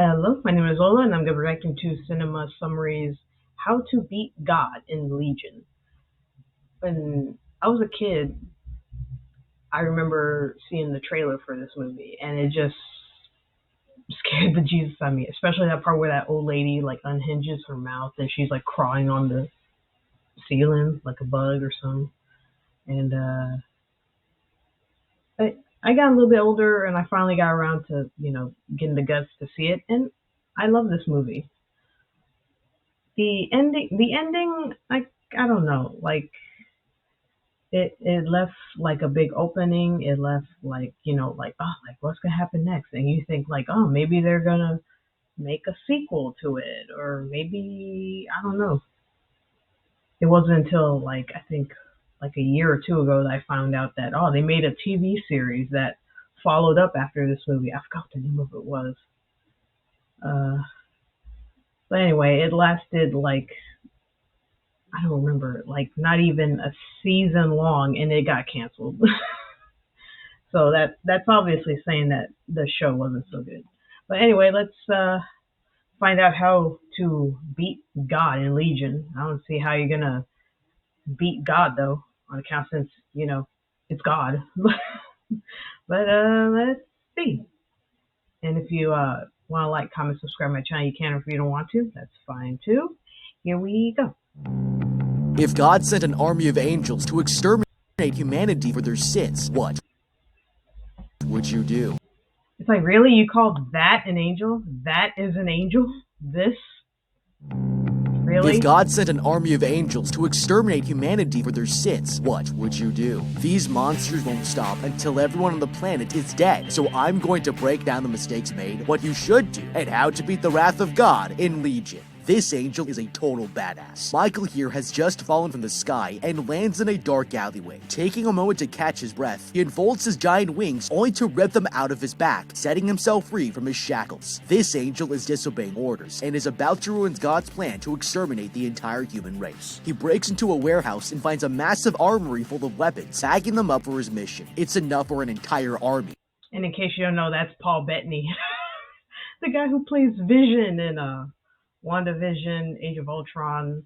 Hello, my name is Lola, and I'm going to be reacting to Cinema Summaries How to Beat God in Legion. When I was a kid, I remember seeing the trailer for this movie, and it just scared the Jesus out of me, especially that part where that old lady like unhinges her mouth and she's like crawling on the ceiling like a bug or something. And I got a little bit older, and I finally got around to getting the guts to see it, and I love this movie. The ending, I don't know, like it left like a big opening. It left like like, oh, like what's gonna happen next, and you think like, oh, maybe they're gonna make a sequel to it, or maybe I don't know. It wasn't until like I think like a year or two ago that I found out that, oh, they made a TV series that followed up after this movie. I forgot what the name of it was. Uh, but anyway, it lasted like, I don't remember, like not even a season long, and it got canceled. So that's obviously saying that the show wasn't so good. But anyway, let's find out how to beat God in Legion. I don't see how you're gonna beat God though, on account since it's God. But let's see. And if you want to like, comment, subscribe my channel, you can. If you don't want to, that's fine too. Here we go. If God sent an army of angels to exterminate humanity for their sins, what would you do? It's like, really? You call that an angel? That is an angel? This? Really? If God sent an army of angels to exterminate humanity for their sins, what would you do? These monsters won't stop until everyone on the planet is dead, so I'm going to break down the mistakes made, what you should do, and how to beat the wrath of God in Legion. This angel is a total badass. Michael here has just fallen from the sky and lands in a dark alleyway. Taking a moment to catch his breath, he unfolds his giant wings only to rip them out of his back, setting himself free from his shackles. This angel is disobeying orders and is about to ruin God's plan to exterminate the entire human race. He breaks into a warehouse and finds a massive armory full of weapons, bagging them up for his mission. It's enough for an entire army. And in case you don't know, that's Paul Bettany, the guy who plays Vision in WandaVision, Age of Ultron.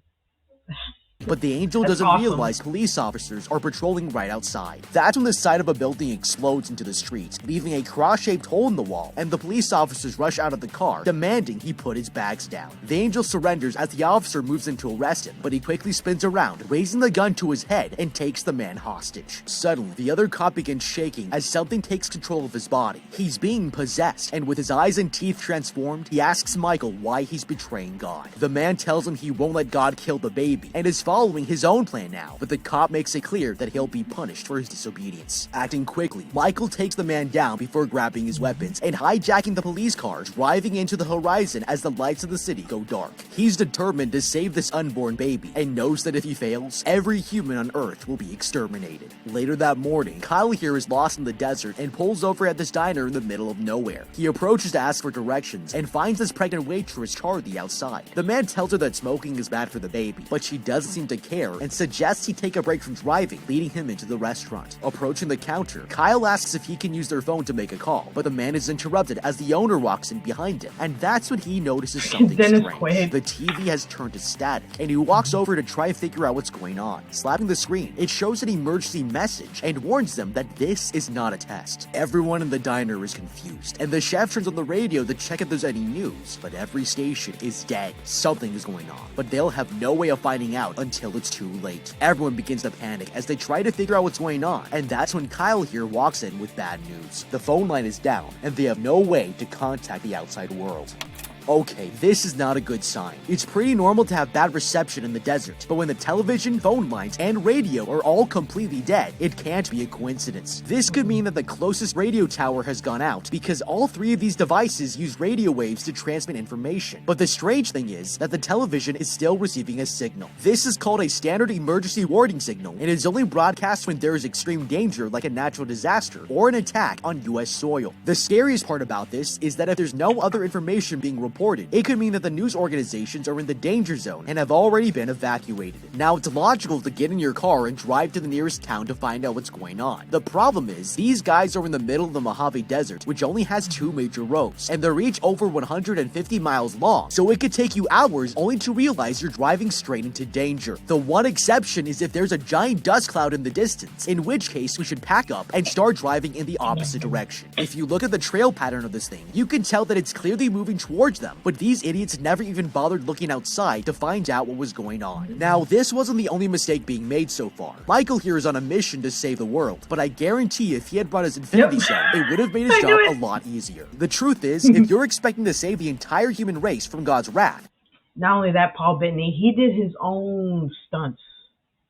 But the angel doesn't realize police officers are patrolling right outside. That's when the side of a building explodes into the street, leaving a cross-shaped hole in the wall, and the police officers rush out of the car, demanding he put his bags down. The angel surrenders as the officer moves in to arrest him, but he quickly spins around, raising the gun to his head, and takes the man hostage. Suddenly, the other cop begins shaking as something takes control of his body. He's being possessed, and with his eyes and teeth transformed, he asks Michael why he's betraying God. The man tells him he won't let God kill the baby, and is following his own plan now, but the cop makes it clear that he'll be punished for his disobedience. Acting quickly, Michael takes the man down before grabbing his weapons and hijacking the police car, driving into the horizon as the lights of the city go dark. He's determined to save this unborn baby and knows that if he fails, every human on Earth will be exterminated. Later that morning, Kyle here is lost in the desert and pulls over at this diner in the middle of nowhere. He approaches to ask for directions and finds this pregnant waitress Charlie outside. The man tells her that smoking is bad for the baby, but she doesn't seem to care and suggests he take a break from driving, leading him into the restaurant. Approaching the counter, Kyle asks if he can use their phone to make a call, but the man is interrupted as the owner walks in behind him, and that's when he notices something strange. The TV has turned to static, and he walks over to try and figure out what's going on. Slapping the screen, it shows an emergency message and warns them that this is not a test. Everyone in the diner is confused, and the chef turns on the radio to check if there's any news, but every station is dead. Something is going on, but they'll have no way of finding out until it's too late. Everyone begins to panic as they try to figure out what's going on, and that's when Kyle here walks in with bad news. The phone line is down, and they have no way to contact the outside world. Okay, this is not a good sign. It's pretty normal to have bad reception in the desert, but when the television, phone lines, and radio are all completely dead, it can't be a coincidence. This could mean that the closest radio tower has gone out, because all three of these devices use radio waves to transmit information. But the strange thing is that the television is still receiving a signal. This is called a standard emergency warning signal, and is only broadcast when there is extreme danger like a natural disaster or an attack on US soil. The scariest part about this is that if there's no other information being reported, reported, it could mean that the news organizations are in the danger zone and have already been evacuated. Now, it's logical to get in your car and drive to the nearest town to find out what's going on. The problem is, these guys are in the middle of the Mojave Desert, which only has 2 major roads, and they're each over 150 miles long, so it could take you hours only to realize you're driving straight into danger. The one exception is if there's a giant dust cloud in the distance, in which case we should pack up and start driving in the opposite direction. If you look at the trail pattern of this thing, you can tell that it's clearly moving towards them, but these idiots never even bothered looking outside to find out what was going on. Now, this wasn't the only mistake being made so far. Michael here is on a mission to save the world, but I guarantee if he had brought his infinity stone, it would have made his job a lot easier. The truth is, if you're expecting to save the entire human race from God's wrath, not only that, Paul Bettany, he did his own stunts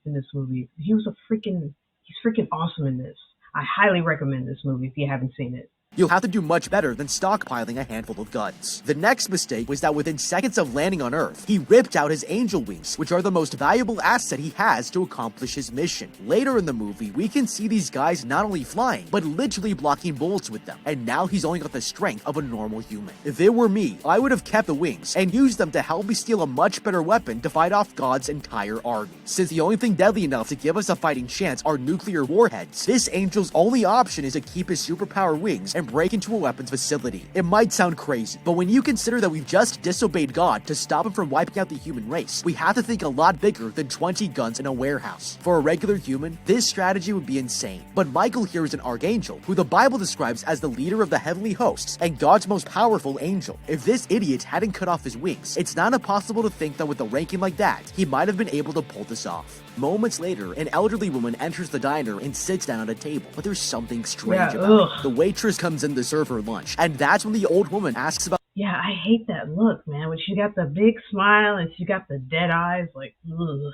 in this movie. He's freaking awesome in this. I highly recommend this movie if you haven't seen it. You'll have to do much better than stockpiling a handful of guns. The next mistake was that within seconds of landing on Earth, he ripped out his angel wings, which are the most valuable asset he has to accomplish his mission. Later in the movie, we can see these guys not only flying, but literally blocking bullets with them, and now he's only got the strength of a normal human. If it were me, I would have kept the wings and used them to help me steal a much better weapon to fight off God's entire army. Since the only thing deadly enough to give us a fighting chance are nuclear warheads, this angel's only option is to keep his superpower wings and break into a weapons facility. It might sound crazy, but when you consider that we've just disobeyed God to stop him from wiping out the human race, we have to think a lot bigger than 20 guns in a warehouse. For a regular human, this strategy would be insane. But Michael here is an archangel, who the Bible describes as the leader of the heavenly hosts and God's most powerful angel. If this idiot hadn't cut off his wings, it's not impossible to think that with a ranking like that, he might have been able to pull this off. Moments later, an elderly woman enters the diner and sits down at a table, but there's something strange about it. The waitress comes in to serve her lunch, and that's when the old woman asks about— Yeah, I hate that look, man. When she got the big smile and she got the dead eyes, like, ugh.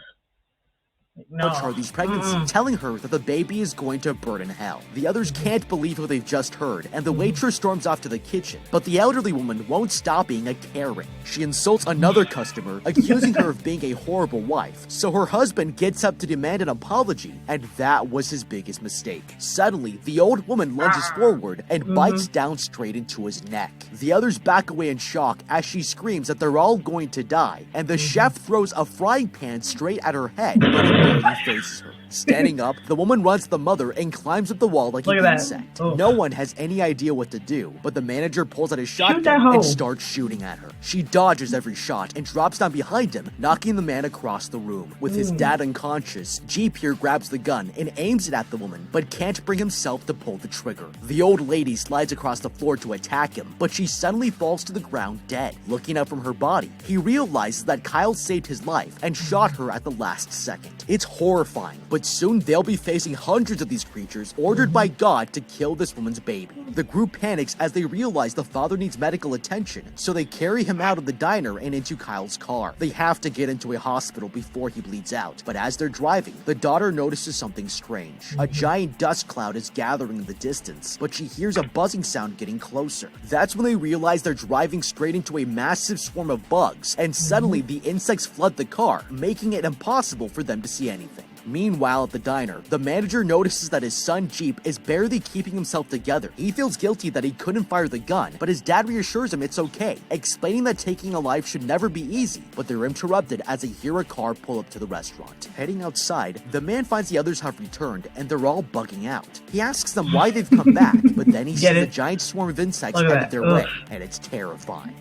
No. Charlie's pregnancy, telling her that the baby is going to burn in hell. The others can't believe what they've just heard, and the waitress storms off to the kitchen. But the elderly woman won't stop being a Karen. She insults another customer, accusing her of being a horrible wife. So her husband gets up to demand an apology, and that was his biggest mistake. Suddenly, the old woman lunges forward and bites down straight into his neck. The others back away in shock as she screams that they're all going to die, and the chef throws a frying pan straight at her head, but it barely faces her. Standing up, the woman runs to the mother and climbs up the wall like an insect. No one has any idea what to do, but the manager pulls out his shotgun and starts shooting at her. She dodges every shot and drops down behind him, knocking the man across the room. With his dad unconscious, Jeep here grabs the gun and aims it at the woman, but can't bring himself to pull the trigger. The old lady slides across the floor to attack him, but she suddenly falls to the ground dead. Looking up from her body, he realizes that Kyle saved his life and shot her at the last second. It's horrifying, but soon they'll be facing hundreds of these creatures ordered by God to kill this woman's baby. The group panics as they realize the father needs medical attention, so they carry him out of the diner and into Kyle's car. They have to get into a hospital before he bleeds out, but as they're driving, the daughter notices something strange. A giant dust cloud is gathering in the distance, but she hears a buzzing sound getting closer. That's when they realize they're driving straight into a massive swarm of bugs, and suddenly the insects flood the car, making it impossible for them to see anything. Meanwhile, at the diner, the manager notices that his son Jeep is barely keeping himself together. He feels guilty that he couldn't fire the gun, but his dad reassures him it's okay, explaining that taking a life should never be easy, but they're interrupted as they hear a car pull up to the restaurant. Heading outside, the man finds the others have returned, and they're all bugging out. He asks them why they've come back, but then he sees a giant swarm of insects headed their way, and it's terrifying.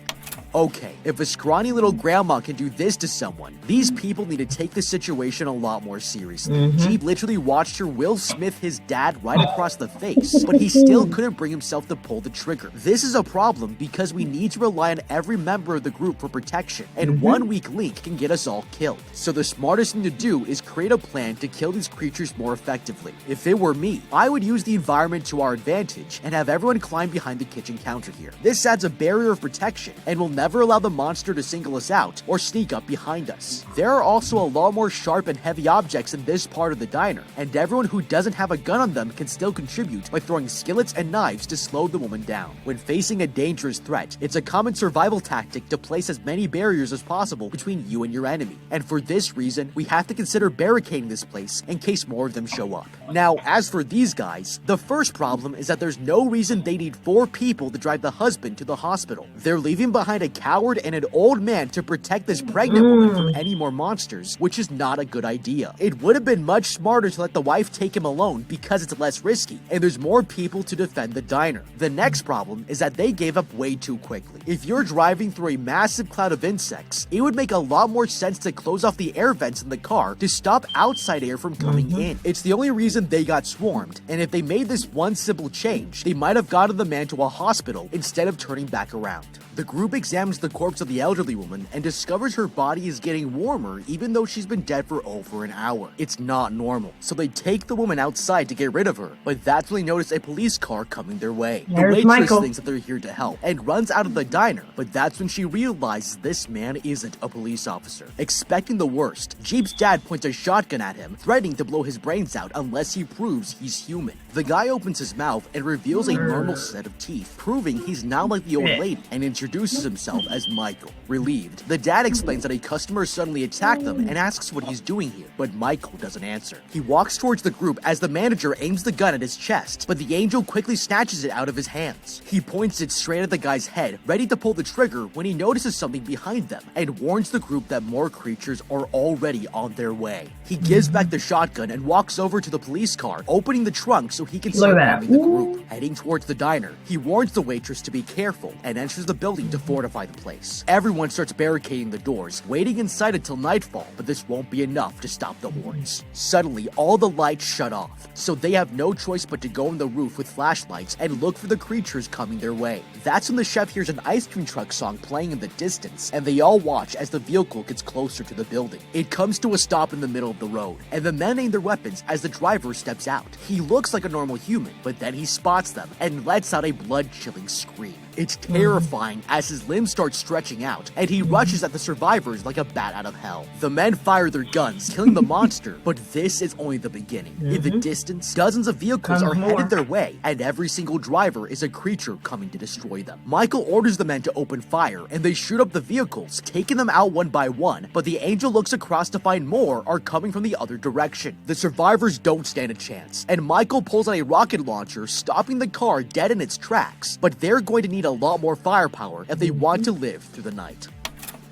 Okay, if a scrawny little grandma can do this to someone, these people need to take the situation a lot more seriously. Jeep literally watched her Will Smith his dad right across the face, but he still couldn't bring himself to pull the trigger. This is a problem because we need to rely on every member of the group for protection, and one weak link can get us all killed. So the smartest thing to do is create a plan to kill these creatures more effectively. If it were me, I would use the environment to our advantage and have everyone climb behind the kitchen counter here. This adds a barrier of protection and will never allow the monster to single us out or sneak up behind us. There are also a lot more sharp and heavy objects in this part of the diner, and everyone who doesn't have a gun on them can still contribute by throwing skillets and knives to slow the woman down. When facing a dangerous threat, it's a common survival tactic to place as many barriers as possible between you and your enemy, and for this reason, we have to consider barricading this place in case more of them show up. Now, as for these guys, the first problem is that there's no reason they need 4 people to drive the husband to the hospital. They're leaving behind a coward and an old man to protect this pregnant woman from any more monsters, which is not a good idea. It would have been much smarter to let the wife take him alone because it's less risky, and there's more people to defend the diner. The next problem is that they gave up way too quickly. If you're driving through a massive cloud of insects, it would make a lot more sense to close off the air vents in the car to stop outside air from coming in. It's the only reason they got swarmed, and if they made this one simple change, they might have gotten the man to a hospital instead of turning back around. The group examines the corpse of the elderly woman and discovers her body is getting warmer even though she's been dead for over an hour. It's not normal, so they take the woman outside to get rid of her, but that's when they notice a police car coming their way. There's the waitress Michael. thinks that they're here to help and runs out of the diner, but that's when she realizes this man isn't a police officer. Expecting the worst, Jeep's dad points a shotgun at him, threatening to blow his brains out unless he proves he's human. The guy opens his mouth and reveals a normal set of teeth, proving he's not like the old lady, and introduces himself as Michael. Relieved, the dad explains that a customer suddenly attacked them and asks what he's doing here, but Michael doesn't answer. He walks towards the group as the manager aims the gun at his chest, but the angel quickly snatches it out of his hands. He points it straight at the guy's head, ready to pull the trigger when he notices something behind them, and warns the group that more creatures are already on their way. He gives back the shotgun and walks over to the police car, opening the trunk so he can start arming the group. Heading towards the diner, he warns the waitress to be careful and enters the building to fortify the place. Everyone starts barricading the doors, waiting inside until nightfall, but this won't be enough to stop the hordes. Suddenly, all the lights shut off, so they have no choice but to go on the roof with flashlights and look for the creatures coming their way. That's when the chef hears an ice cream truck song playing in the distance, and they all watch as the vehicle gets closer to the building. It comes to a stop in the middle of the road, and the men aim their weapons as the driver steps out. He looks like a normal human, but then he spots them and lets out a blood-chilling scream. It's terrifying as his limbs start stretching out, and he rushes at the survivors like a bat out of hell. The men fire their guns, killing the monster, but this is only the beginning. In the distance, dozens of vehicles are headed their way, and every single driver is a creature coming to destroy them. Michael orders the men to open fire, and they shoot up the vehicles, taking them out one by one, but the angel looks across to find more are coming from the other direction. The survivors don't stand a chance, and Michael pulls out a rocket launcher, stopping the car dead in its tracks, but they're going to need a lot more firepower if they want to live through the night.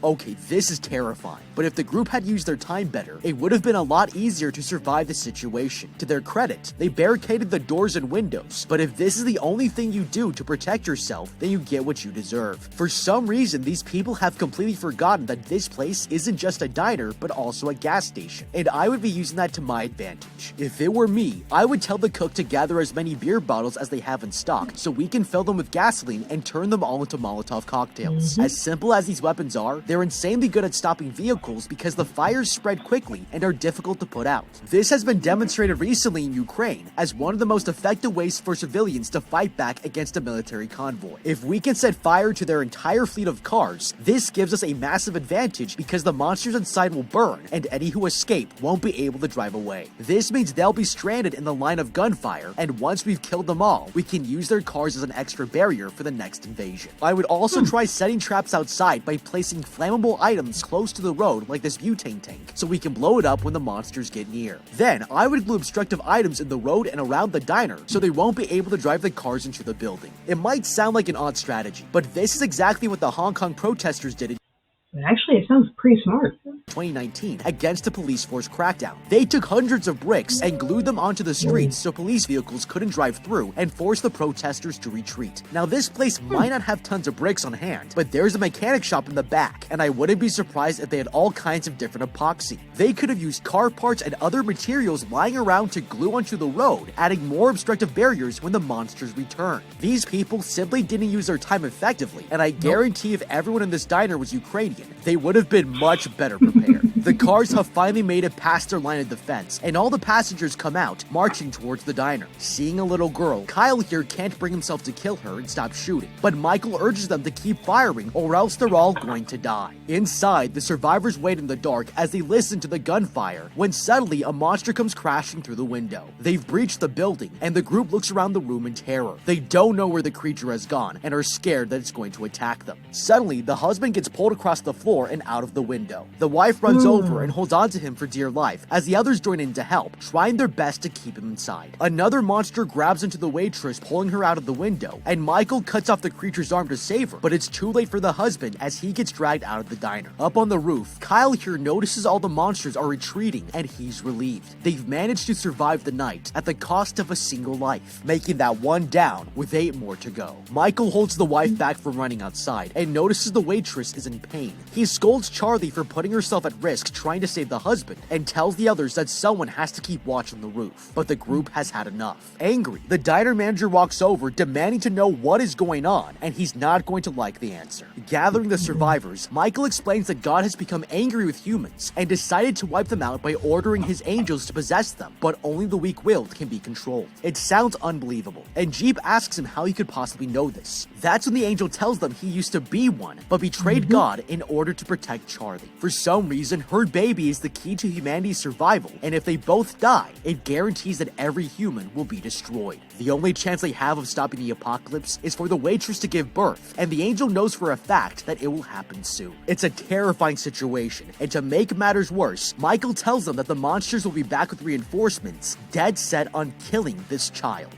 Okay, this is terrifying, but if the group had used their time better, it would have been a lot easier to survive the situation. To their credit, they barricaded the doors and windows, but if this is the only thing you do to protect yourself, then you get what you deserve. For some reason, these people have completely forgotten that this place isn't just a diner, but also a gas station, and I would be using that to my advantage. If it were me, I would tell the cook to gather as many beer bottles as they have in stock, so we can fill them with gasoline and turn them all into Molotov cocktails. As simple as these weapons are, they're insanely good at stopping vehicles because the fires spread quickly and are difficult to put out. This has been demonstrated recently in Ukraine as one of the most effective ways for civilians to fight back against a military convoy. If we can set fire to their entire fleet of cars, this gives us a massive advantage because the monsters inside will burn and any who escape won't be able to drive away. This means they'll be stranded in the line of gunfire, and once we've killed them all, we can use their cars as an extra barrier for the next invasion. I would also try setting traps outside by placing flammable items close to the road like this butane tank, so we can blow it up when the monsters get near. Then, I would glue obstructive items in the road and around the diner so they won't be able to drive the cars into the building. It might sound like an odd strategy, but this is exactly what the Hong Kong protesters did in Actually, it sounds pretty smart. 2019 against a police force crackdown. They took hundreds of bricks and glued them onto the streets so police vehicles couldn't drive through and forced the protesters to retreat. Now, this place might not have tons of bricks on hand, but there's a mechanic shop in the back, and I wouldn't be surprised if they had all kinds of different epoxy. They could have used car parts and other materials lying around to glue onto the road, adding more obstructive barriers when the monsters return. These people simply didn't use their time effectively, and I guarantee if everyone in this diner was Ukrainian, they would have been much better prepared. The cars have finally made it past their line of defense, and all the passengers come out, marching towards the diner. Seeing a little girl, Kyle here can't bring himself to kill her and stop shooting, but Michael urges them to keep firing or else they're all going to die. Inside, the survivors wait in the dark as they listen to the gunfire, when suddenly a monster comes crashing through the window. They've breached the building, and the group looks around the room in terror. They don't know where the creature has gone, and are scared that it's going to attack them. Suddenly, the husband gets pulled across the floor and out of the window. The wife runs over and holds onto him for dear life as the others join in to help, trying their best to keep him inside. Another monster grabs into the waitress, pulling her out of the window, and Michael cuts off the creature's arm to save her, but it's too late for the husband as he gets dragged out of the diner. Up on the roof, Kyle here notices all the monsters are retreating, and he's relieved. They've managed to survive the night at the cost of a single life, making that one down with 8 more to go. Michael holds the wife back from running outside and notices the waitress is in pain. He scolds Charlie for putting herself at risk trying to save the husband and tells the others that someone has to keep watch on the roof, but the group has had enough. Angry, the diner manager walks over demanding to know what is going on, and he's not going to like the answer. Gathering the survivors, Michael explains that God has become angry with humans and decided to wipe them out by ordering his angels to possess them, but only the weak-willed can be controlled. It sounds unbelievable, and Jeep asks him how he could possibly know this. That's when the angel tells them he used to be one, but betrayed God in order to protect Charlie. For some reason, her baby is the key to humanity's survival, and if they both die, it guarantees that every human will be destroyed. The only chance they have of stopping the apocalypse is for the waitress to give birth, and the angel knows for a fact that it will happen soon. It's a terrifying situation, and to make matters worse, Michael tells them that the monsters will be back with reinforcements, dead set on killing this child.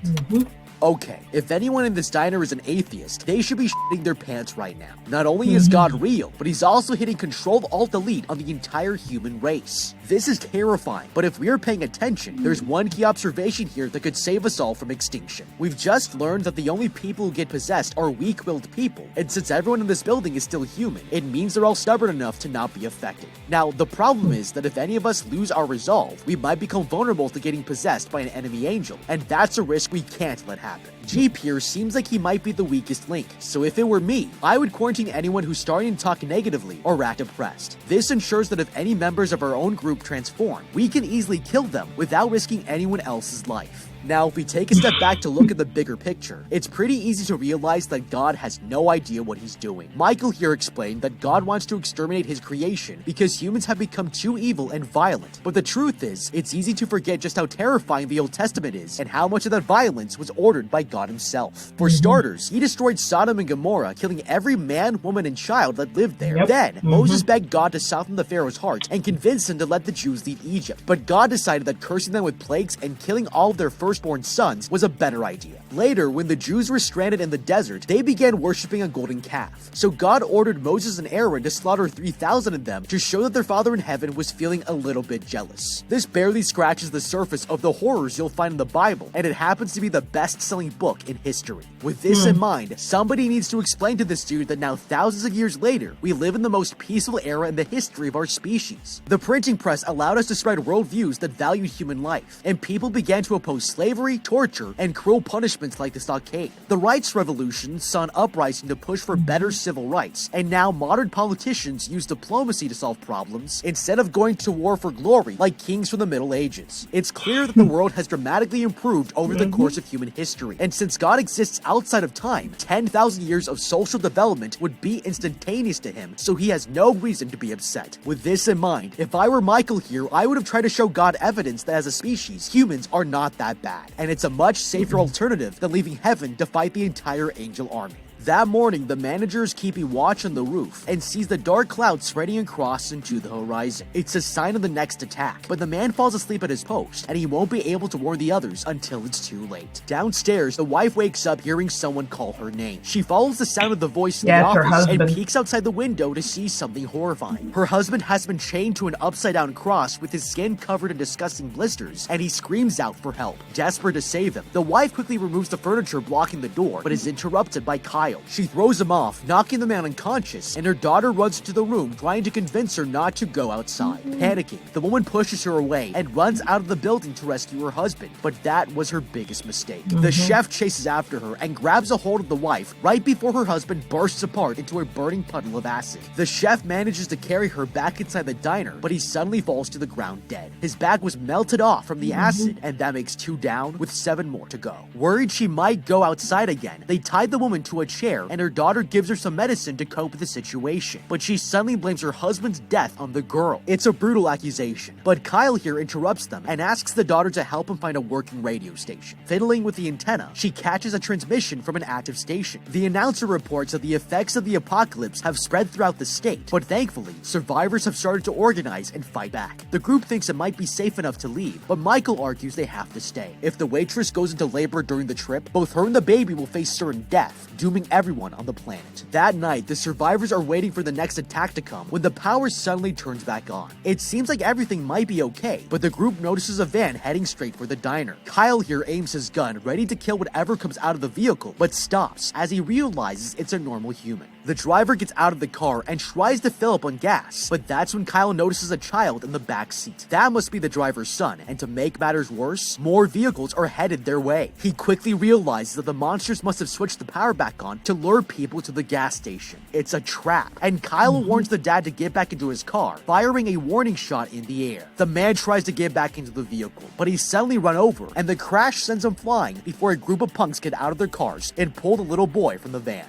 Okay, if anyone in this diner is an atheist, they should be shitting their pants right now. Not only is God real, but he's also hitting Control-Alt-Delete on the entire human race. This is terrifying, but if we are paying attention, there's one key observation here that could save us all from extinction. We've just learned that the only people who get possessed are weak-willed people, and since everyone in this building is still human, it means they're all stubborn enough to not be affected. Now, the problem is that if any of us lose our resolve, we might become vulnerable to getting possessed by an enemy angel, and that's a risk we can't let happen. Jeep here seems like he might be the weakest link, so if it were me, I would quarantine anyone who's starting to talk negatively or act depressed. This ensures that if any members of our own group transform, we can easily kill them without risking anyone else's life. Now, if we take a step back to look at the bigger picture, it's pretty easy to realize that God has no idea what he's doing. Michael here explained that God wants to exterminate his creation because humans have become too evil and violent. But the truth is, it's easy to forget just how terrifying the Old Testament is and how much of that violence was ordered by God himself. For starters, he destroyed Sodom and Gomorrah, killing every man, woman, and child that lived there. Then, Moses begged God to soften the Pharaoh's heart and convince him to let the Jews leave Egypt. But God decided that cursing them with plagues and killing all of their firstborn sons was a better idea. Later, when the Jews were stranded in the desert, they began worshipping a golden calf. So God ordered Moses and Aaron to slaughter 3,000 of them to show that their Father in heaven was feeling a little bit jealous. This barely scratches the surface of the horrors you'll find in the Bible, and it happens to be the best-selling book in history. With this in mind, somebody needs to explain to this dude that now thousands of years later, we live in the most peaceful era in the history of our species. The printing press allowed us to spread worldviews that valued human life, and people began to oppose slavery, torture, and cruel punishments like the stockade. The rights revolution saw an uprising to push for better civil rights, and now modern politicians use diplomacy to solve problems instead of going to war for glory like kings from the Middle Ages. It's clear that the world has dramatically improved over the course of human history, and since God exists outside of time, 10,000 years of social development would be instantaneous to him, so he has no reason to be upset. With this in mind, if I were Michael here, I would have tried to show God evidence that as a species, humans are not that bad, and it's a much safer alternative than leaving heaven to fight the entire angel army. That morning, the manager is keeping watch on the roof and sees the dark cloud spreading across into the horizon. It's a sign of the next attack, but the man falls asleep at his post, and he won't be able to warn the others until it's too late. Downstairs, the wife wakes up hearing someone call her name. She follows the sound of the voice in the office and peeks outside the window to see something horrifying. Her husband has been chained to an upside-down cross with his skin covered in disgusting blisters, and he screams out for help. Desperate to save him, the wife quickly removes the furniture blocking the door, but is interrupted by Kyle. She throws him off, knocking the man unconscious, and her daughter runs into the room trying to convince her not to go outside. Panicking, the woman pushes her away and runs out of the building to rescue her husband, but that was her biggest mistake. The chef chases after her and grabs a hold of the wife right before her husband bursts apart into a burning puddle of acid. The chef manages to carry her back inside the diner, but he suddenly falls to the ground dead. His bag was melted off from the acid, and that makes 2 down with 7 more to go. Worried she might go outside again, they tied the woman to a chair chair, and her daughter gives her some medicine to cope with the situation. But she suddenly blames her husband's death on the girl. It's a brutal accusation, but Kyle here interrupts them and asks the daughter to help him find a working radio station. Fiddling with the antenna, she catches a transmission from an active station. The announcer reports that the effects of the apocalypse have spread throughout the state, but thankfully, survivors have started to organize and fight back. The group thinks it might be safe enough to leave, but Michael argues they have to stay. If the waitress goes into labor during the trip, both her and the baby will face certain death, dooming everyone on the planet. That night, the survivors are waiting for the next attack to come when the power suddenly turns back on. It seems like everything might be okay, but the group notices a van heading straight for the diner. Kyle here aims his gun, ready to kill whatever comes out of the vehicle, but stops as he realizes it's a normal human. The driver gets out of the car and tries to fill up on gas, but that's when Kyle notices a child in the back seat. That must be the driver's son, and to make matters worse, more vehicles are headed their way. He quickly realizes that the monsters must have switched the power back on to lure people to the gas station. It's a trap, and Kyle warns the dad to get back into his car, firing a warning shot in the air. The man tries to get back into the vehicle, but he's suddenly run over, and the crash sends him flying before a group of punks get out of their cars and pull the little boy from the van.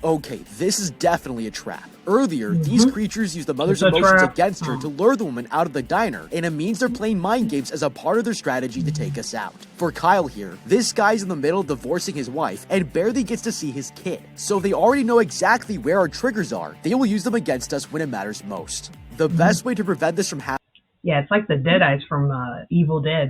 Okay, this is definitely a trap. Earlier, these creatures used the mother's emotions against her to lure the woman out of the diner, and it means they're playing mind games as a part of their strategy to take us out. For Kyle here, this guy's in the middle of divorcing his wife and barely gets to see his kid. So if they already know exactly where our triggers are, they will use them against us when it matters most. The best way to prevent this from happening Yeah, it's like the Deadeyes from Evil Dead.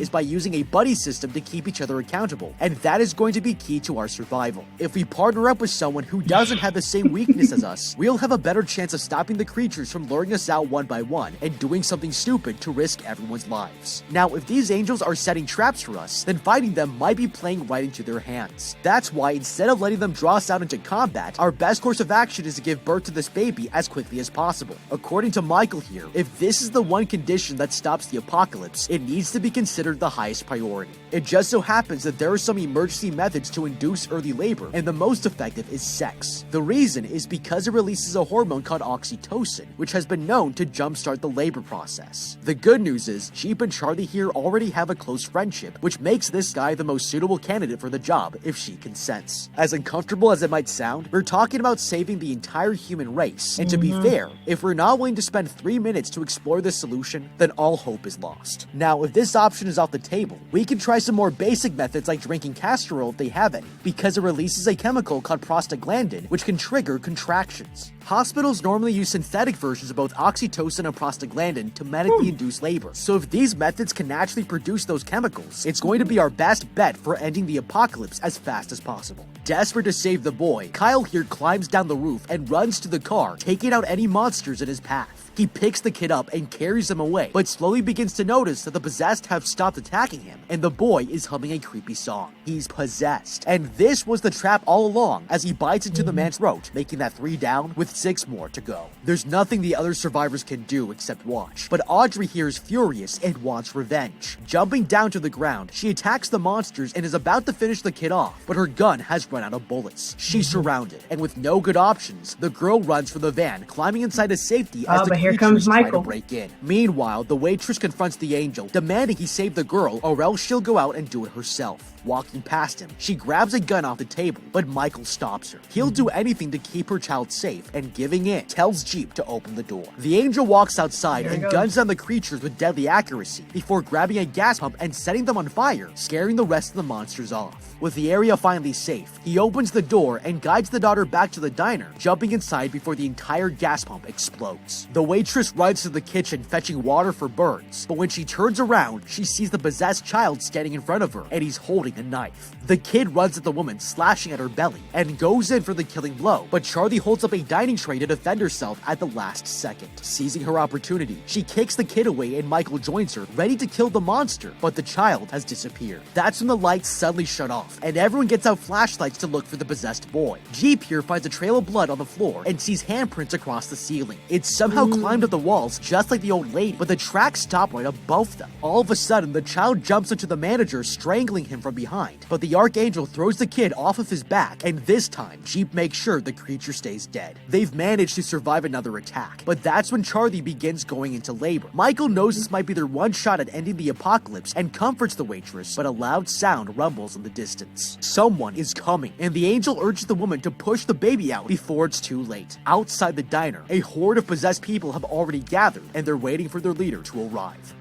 Is by using a buddy system to keep each other accountable, and that is going to be key to our survival. If we partner up with someone who doesn't have the same weakness as us, we'll have a better chance of stopping the creatures from luring us out one by one and doing something stupid to risk everyone's lives. Now, if these angels are setting traps for us, then fighting them might be playing right into their hands. That's why instead of letting them draw us out into combat, our best course of action is to give birth to this baby as quickly as possible. According to Michael here, if this is the one condition that stops the apocalypse, it needs to be considered the highest priority. It just so happens that there are some emergency methods to induce early labor, and the most effective is sex. The reason is because it releases a hormone called oxytocin, which has been known to jumpstart the labor process. The good news is, Jeep and Charlie here already have a close friendship, which makes this guy the most suitable candidate for the job if she consents. As uncomfortable as it might sound, we're talking about saving the entire human race, and to be fair, if we're not willing to spend 3 minutes to explore this solution, then all hope is lost. Now, if this option is off the table, we can try some more basic methods like drinking castor oil if they have any, because it releases a chemical called prostaglandin, which can trigger contractions. Hospitals normally use synthetic versions of both oxytocin and prostaglandin to medically induce labor, so if these methods can naturally produce those chemicals, it's going to be our best bet for ending the apocalypse as fast as possible. Desperate to save the boy, Kyle here climbs down the roof and runs to the car, taking out any monsters in his path. He picks the kid up and carries him away, but slowly begins to notice that the possessed have stopped attacking him, and the boy is humming a creepy song. He's possessed, and this was the trap all along as he bites into the man's throat, making that 3 down with 6 more to go. There's nothing the other survivors can do except watch, but Audrey here is furious and wants revenge. Jumping down to the ground, she attacks the monsters and is about to finish the kid off, but her gun has run out of bullets. She's surrounded, and with no good options, the girl runs for the van, climbing inside to safety as the here comes Michael. To break in. Meanwhile, the waitress confronts the angel, demanding he save the girl or else she'll go out and do it herself. Walking past him, she grabs a gun off the table, but Michael stops her. He'll do anything to keep her child safe, and giving in, tells Jeep to open the door. The angel walks outside and guns down the creatures with deadly accuracy, before grabbing a gas pump and setting them on fire, scaring the rest of the monsters off. With the area finally safe, he opens the door and guides the daughter back to the diner, jumping inside before the entire gas pump explodes. The waitress runs to the kitchen fetching water for birds, but when she turns around, she sees the possessed child standing in front of her, and he's holding a knife. The kid runs at the woman, slashing at her belly, and goes in for the killing blow, but Charlie holds up a dining tray to defend herself at the last second. Seizing her opportunity, she kicks the kid away and Michael joins her, ready to kill the monster, but the child has disappeared. That's when the lights suddenly shut off, and everyone gets out flashlights to look for the possessed boy. Jeep here finds a trail of blood on the floor and sees handprints across the ceiling. It somehow climbed up the walls just like the old lady, but the tracks stop right above them. All of a sudden, the child jumps into the manager, strangling him from behind, but the Archangel throws the kid off of his back, and this time, Jeep makes sure the creature stays dead. They've managed to survive another attack, but that's when Charlie begins going into labor. Michael knows this might be their one shot at ending the apocalypse and comforts the waitress, but a loud sound rumbles in the distance. Someone is coming, and the angel urges the woman to push the baby out before it's too late. Outside the diner, a horde of possessed people have already gathered, and they're waiting for their leader to arrive.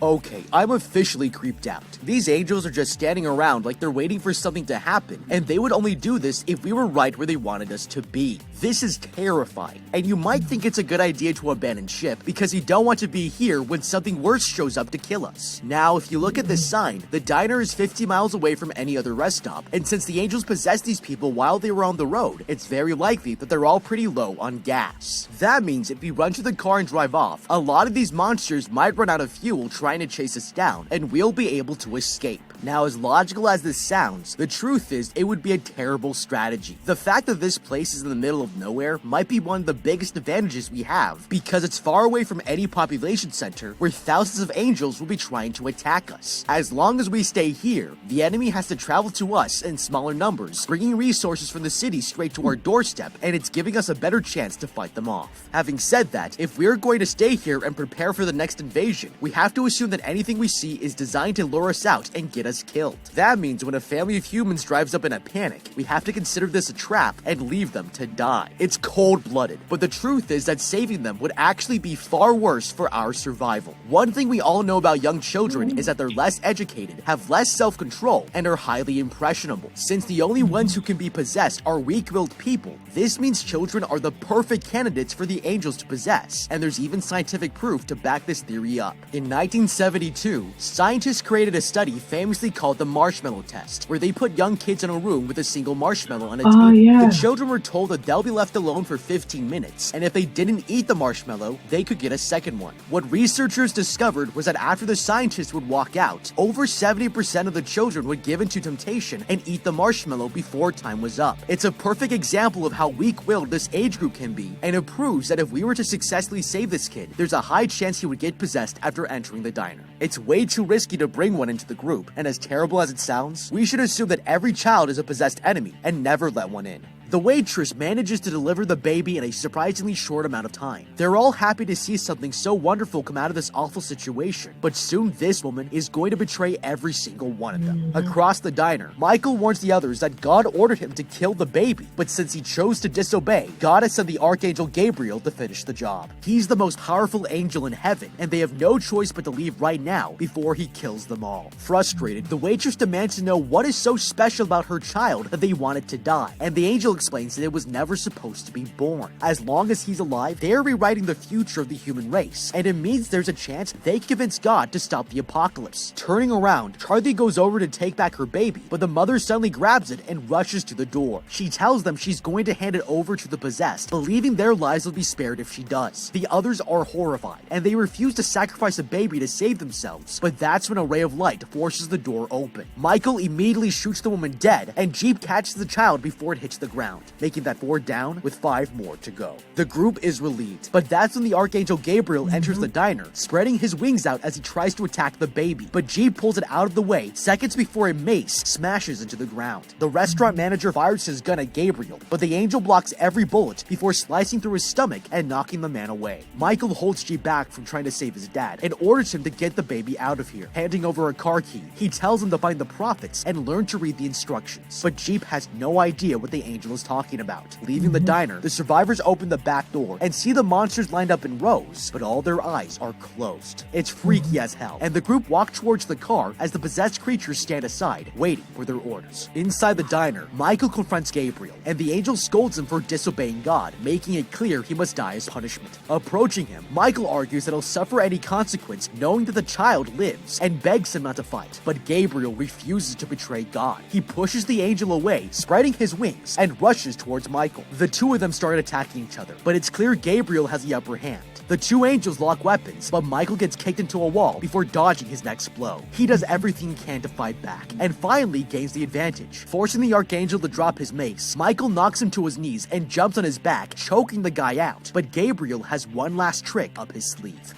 Okay, I'm officially creeped out. These angels are just standing around like they're waiting for something to happen, and they would only do this if we were right where they wanted us to be. This is terrifying, and you might think it's a good idea to abandon ship because you don't want to be here when something worse shows up to kill us. Now, if you look at this sign, the diner is 50 miles away from any other rest stop, and since the angels possessed these people while they were on the road, it's very likely that they're all pretty low on gas. That means if we run to the car and drive off, a lot of these monsters might run out of fuel trying to chase us down, and we'll be able to escape. Now, as logical as this sounds, the truth is it would be a terrible strategy. The fact that this place is in the middle of nowhere might be one of the biggest advantages we have, because it's far away from any population center where thousands of angels will be trying to attack us. As long as we stay here, the enemy has to travel to us in smaller numbers, bringing resources from the city straight to our doorstep, and it's giving us a better chance to fight them off. Having said that, if we're going to stay here and prepare for the next invasion, we have to assume that anything we see is designed to lure us out and get us killed. That means when a family of humans drives up in a panic, we have to consider this a trap and leave them to die. It's cold-blooded, but the truth is that saving them would actually be far worse for our survival. One thing we all know about young children is that they're less educated, have less self-control, and are highly impressionable. Since the only ones who can be possessed are weak-willed people, this means children are the perfect candidates for the angels to possess, and there's even scientific proof to back this theory up. In 1972, scientists created a study famously called the marshmallow test, where they put young kids in a room with a single marshmallow on a table. Yeah. The children were told that they'll be left alone for 15 minutes, and if they didn't eat the marshmallow, they could get a second one. What researchers discovered was that after the scientists would walk out, over 70% of the children would give in to temptation and eat the marshmallow before time was up. It's a perfect example of how weak-willed this age group can be, and it proves that if we were to successfully save this kid, there's a high chance he would get possessed after entering the diner. It's way too risky to bring one into the group, and as terrible as it sounds, we should assume that every child is a possessed enemy and never let one in. The waitress manages to deliver the baby in a surprisingly short amount of time. They're all happy to see something so wonderful come out of this awful situation, but soon this woman is going to betray every single one of them. Across the diner, Michael warns the others that God ordered him to kill the baby, but since he chose to disobey, God has sent the Archangel Gabriel to finish the job. He's the most powerful angel in heaven, and they have no choice but to leave right now before he kills them all. Frustrated, the waitress demands to know what is so special about her child that they want it to die, and the angel explains that it was never supposed to be born. As long as he's alive, they're rewriting the future of the human race, and it means there's a chance they can convince God to stop the apocalypse. Turning around, Charlie goes over to take back her baby, but the mother suddenly grabs it and rushes to the door. She tells them she's going to hand it over to the possessed, believing their lives will be spared if she does. The others are horrified, and they refuse to sacrifice a baby to save themselves, but that's when a ray of light forces the door open. Michael immediately shoots the woman dead, and Jeep catches the child before it hits the ground, making that 4 down with 5 more to go. The group is relieved, but that's when the Archangel Gabriel enters the diner, spreading his wings out as he tries to attack the baby, but Jeep pulls it out of the way seconds before a mace smashes into the ground. The restaurant manager fires his gun at Gabriel, but the angel blocks every bullet before slicing through his stomach and knocking the man away. Michael holds Jeep back from trying to save his dad and orders him to get the baby out of here. Handing over a car key, he tells him to find the prophets and learn to read the instructions, but Jeep has no idea what the angel is talking about. Leaving the diner, the survivors open the back door and see the monsters lined up in rows, but all their eyes are closed. It's freaky as hell, and the group walk towards the car as the possessed creatures stand aside, waiting for their orders. Inside the diner, Michael confronts Gabriel, and the angel scolds him for disobeying God, making it clear he must die as punishment. Approaching him, Michael argues that he'll suffer any consequence knowing that the child lives, and begs him not to fight, but Gabriel refuses to betray God. He pushes the angel away, spreading his wings, and rushes towards Michael. The two of them start attacking each other, but it's clear Gabriel has the upper hand. The two angels lock weapons, but Michael gets kicked into a wall before dodging his next blow. He does everything he can to fight back, and finally gains the advantage. Forcing the Archangel to drop his mace, Michael knocks him to his knees and jumps on his back, choking the guy out, but Gabriel has one last trick up his sleeve.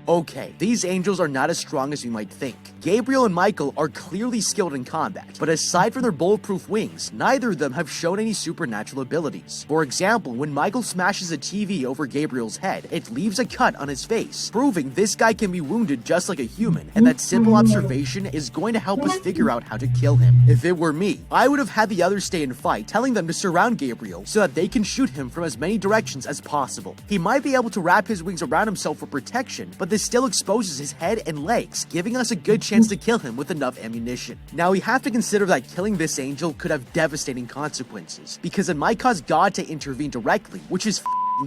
Okay, these angels are not as strong as you might think. Gabriel and Michael are clearly skilled in combat, but aside from their bulletproof wings, neither of them have shown any supernatural abilities. For example, when Michael smashes a TV over Gabriel's head, it leaves a cut on his face, proving this guy can be wounded just like a human, and that simple observation is going to help us figure out how to kill him. If it were me, I would have had the others stay and fight, telling them to surround Gabriel so that they can shoot him from as many directions as possible. He might be able to wrap his wings around himself for protection, but this still exposes his head and legs, giving us a good chance to kill him with enough ammunition. Now, we have to consider that killing this angel could have devastating consequences, because it might cause God to intervene directly, which is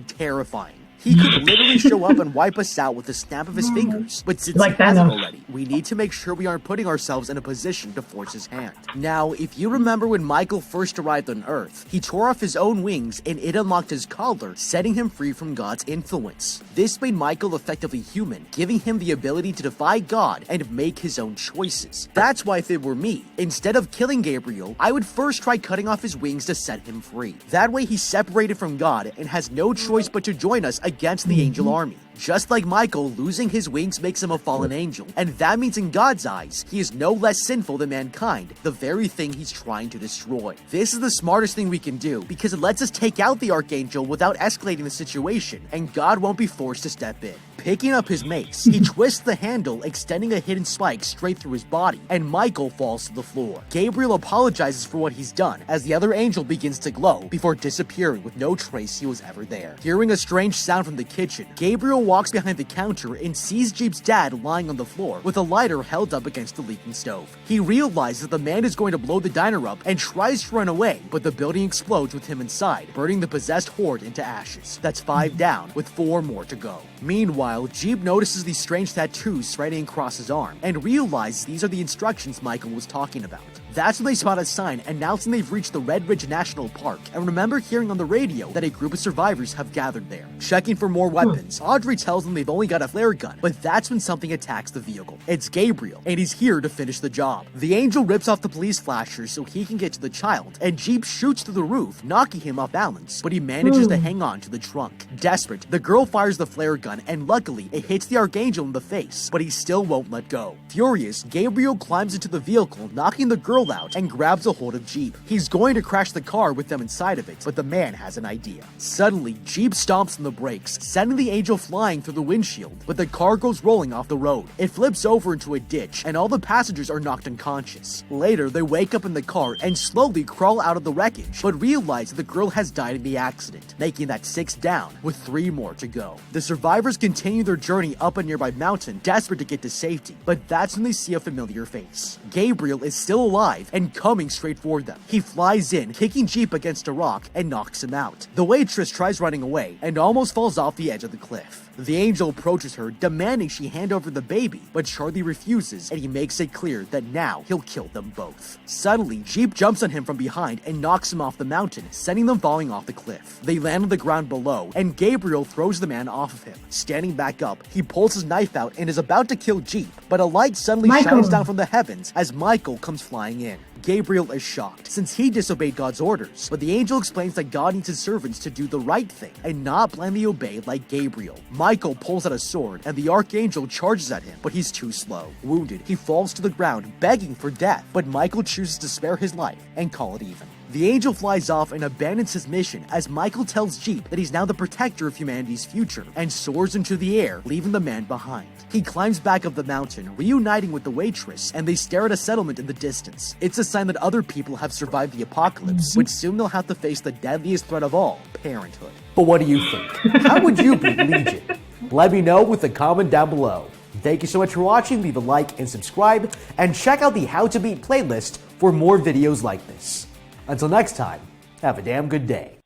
terrifying. He could literally show up and wipe us out with a snap of his fingers. But since he hasn't already, we need to make sure we aren't putting ourselves in a position to force his hand. Now, if you remember when Michael first arrived on Earth, he tore off his own wings and it unlocked his collar, setting him free from God's influence. This made Michael effectively human, giving him the ability to defy God and make his own choices. That's why if it were me, instead of killing Gabriel, I would first try cutting off his wings to set him free. That way he's separated from God and has no choice but to join us against the angel army. Just like Michael, losing his wings makes him a fallen angel, and that means in God's eyes, he is no less sinful than mankind, the very thing he's trying to destroy. This is the smartest thing we can do, because it lets us take out the archangel without escalating the situation, and God won't be forced to step in. Picking up his mace, he twists the handle, extending a hidden spike straight through his body, and Michael falls to the floor. Gabriel apologizes for what he's done, as the other angel begins to glow, before disappearing with no trace he was ever there. Hearing a strange sound from the kitchen, Gabriel walks behind the counter and sees Jeep's dad lying on the floor with a lighter held up against the leaking stove. He realizes that the man is going to blow the diner up and tries to run away, but the building explodes with him inside, burning the possessed horde into ashes. That's 5 down, with 4 more to go. Meanwhile, Jeep notices these strange tattoos spreading across his arm and realizes these are the instructions Michael was talking about. That's when they spot a sign announcing they've reached the Red Ridge National Park and remember hearing on the radio that a group of survivors have gathered there. Checking for more weapons, Audrey tells them they've only got a flare gun, but that's when something attacks the vehicle. It's Gabriel, and he's here to finish the job. The angel rips off the police flashers so he can get to the child, and Jeep shoots through the roof, knocking him off balance, but he manages to hang on to the trunk. Desperate, the girl fires the flare gun, and luckily, it hits the archangel in the face, but he still won't let go. Furious, Gabriel climbs into the vehicle, knocking the girl out, and grabs a hold of Jeep. He's going to crash the car with them inside of it, but the man has an idea. Suddenly, Jeep stomps on the brakes, sending the angel flying through the windshield, but the car goes rolling off the road. It flips over into a ditch, and all the passengers are knocked unconscious. Later, they wake up in the car and slowly crawl out of the wreckage, but realize that the girl has died in the accident, making that 6 down, with 3 more to go. The survivors continue their journey up a nearby mountain, desperate to get to safety, but that's when they see a familiar face. Gabriel is still alive and coming straight for them. He flies in, kicking Jeep against a rock, and knocks him out. The waitress tries running away, and almost falls off the edge of the cliff. The angel approaches her, demanding she hand over the baby, but Charlie refuses, and he makes it clear that now he'll kill them both. Suddenly, Jeep jumps on him from behind and knocks him off the mountain, sending them falling off the cliff. They land on the ground below, and Gabriel throws the man off of him. Standing back up, he pulls his knife out and is about to kill Jeep, but a light suddenly shines down from the heavens as Michael comes flying in. Gabriel is shocked, since he disobeyed God's orders, but the angel explains that God needs his servants to do the right thing, and not blindly obey like Gabriel. Michael pulls out a sword, and the archangel charges at him, but he's too slow. Wounded, he falls to the ground, begging for death, but Michael chooses to spare his life and call it even. The angel flies off and abandons his mission as Michael tells Jeep that he's now the protector of humanity's future and soars into the air, leaving the man behind. He climbs back up the mountain, reuniting with the waitress, and they stare at a settlement in the distance. It's a sign that other people have survived the apocalypse, which soon they'll have to face the deadliest threat of all, parenthood. But what do you think? How would you beat Legion? Let me know with a comment down below. Thank you so much for watching, leave a like and subscribe, and check out the How to Beat playlist for more videos like this. Until next time, have a damn good day.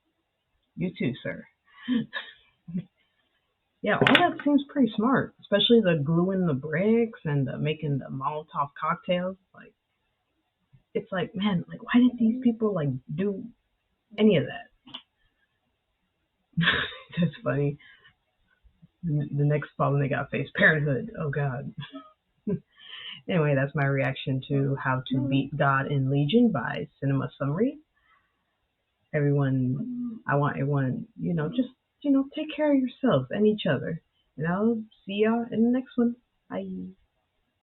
You too, sir. Yeah, all that seems pretty smart, especially the gluing the bricks and the making the Molotov cocktails. Like, it's like, man, like, why didn't these people like do any of that? That's funny. The next problem they got faced, parenthood. Oh God. Anyway, that's my reaction to How to Beat God in Legion by Cinema Summary. Everyone, I want everyone, just, take care of yourselves and each other. And I'll see y'all in the next one. Bye.